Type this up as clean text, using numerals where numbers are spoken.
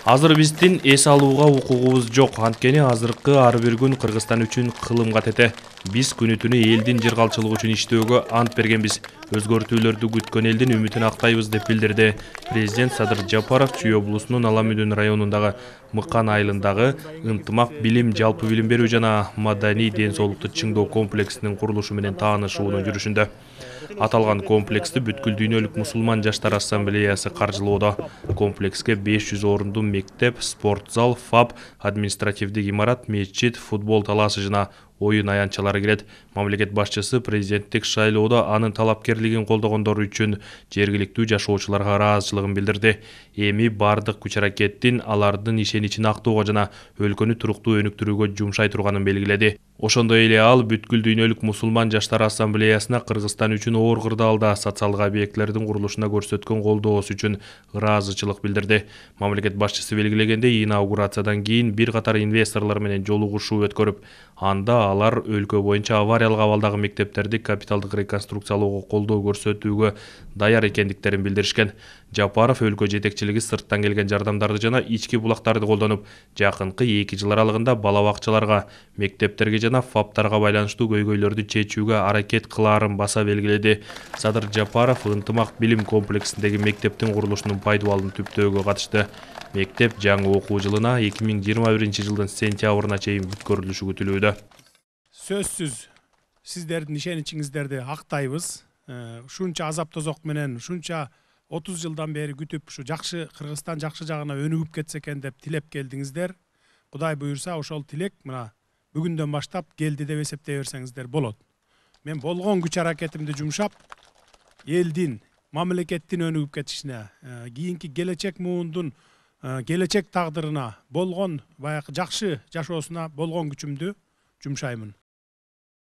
Азыр биздин эс алууга укугубуз жок. Анткени азыркы ар бир күн Кыргызстан үчүн кылымга тете. Биз күнү-түнү элдин жыргалчылыгы үчүн иштөөгө ант бергенбиз. Өзгөртүүлөрдү күткөн элдин үмүтүн актайбыз деп билдирди президент Садыр Жапаров Чүй облусунун Ала Мүдүн районундагы Мыкан айылындагы ынтымак билим, жалпы билим берүү жана маданий ден соолукту чыңдоо комплексинин курулушу менен таанышуунун жүрүшүндө. Аталган комплексти бүткүл дүйнөлүк мусулман жаштар ассамблеясы каржылоодо. Комплекске 500 орундуу мектеп, спорт зал, ФАП, административдик имарат, мечит, футбол талаасы жана оюн аянтчалары кирет. Мамлекет башчысы президенттик шайлоодо анын талапкерлигин колдогондор үчүн жергиликтүү жашоочуларга ыраазычылыгын билдирди. Эми бардык күч аракеттин алардын ишеничин актоого жана өлкөнү туруктуу өнүктүрүүгө жумшай турганын белгиледи. Ошондой эле ал бүткүл дүйнөлүк мусулман жаштар ассамблеясына Кыргызстан үчүн оор кырдаалда социалдык объектилердин курулушуна көрсөткөн колдоосу үчүн ыраазычылык билдирди. Мамлекет башчысы белгилегендей, инаугурациядан кийин бир катар инвесторлор менен жолугушуу өткөрүп, анда алар өлкө боюнча авариялык абалдагы мектептерди капиталдык реконструкциялоого колдоо көрсөтүүгө даяр экендиктерин билдиришкен. Жапаров өлкө жетекчилиги сырттан келген жардамдарды жана ички булактарды колдонуп, жакынкы 2 жыл аралыгында бала бакчаларга, мектептерге жана ФАПтарга байланыштуу көйгөйлөрдү чечүүгө аракет кылаарын баса белгиледи. Садыр Жапаров ынтымак билим комплексиндеги мектептин курулушунун пайдубалын түптөөгө катышты. Мектеп жаңы окуу жылына 2021 жылдын сентябрына чейин бүткөрүлүшү күтүлүүдө. Сөзсүз сиздердин ишеничиңиздерди актайбыз. Ушунча азап тозок менен, ушунча 30 жылдан бери күтүп, ушу жакшы Кыргызстан жакшы жагына өнүгүп кетсе экен деп тилеп келдиңиздер. Кудай буюрса, ошол тилек мына бүгүндөн баштап келди деп эсептей берсеңиздер болот. Мен болгон күч аракетимди жумшап, элдин, мамлекеттин өнүгүп кетишине, кийинки келечек муундун келечек тагдырына болгон баягы жакшы жашоосуна болгон күчүмдү жумшаймын.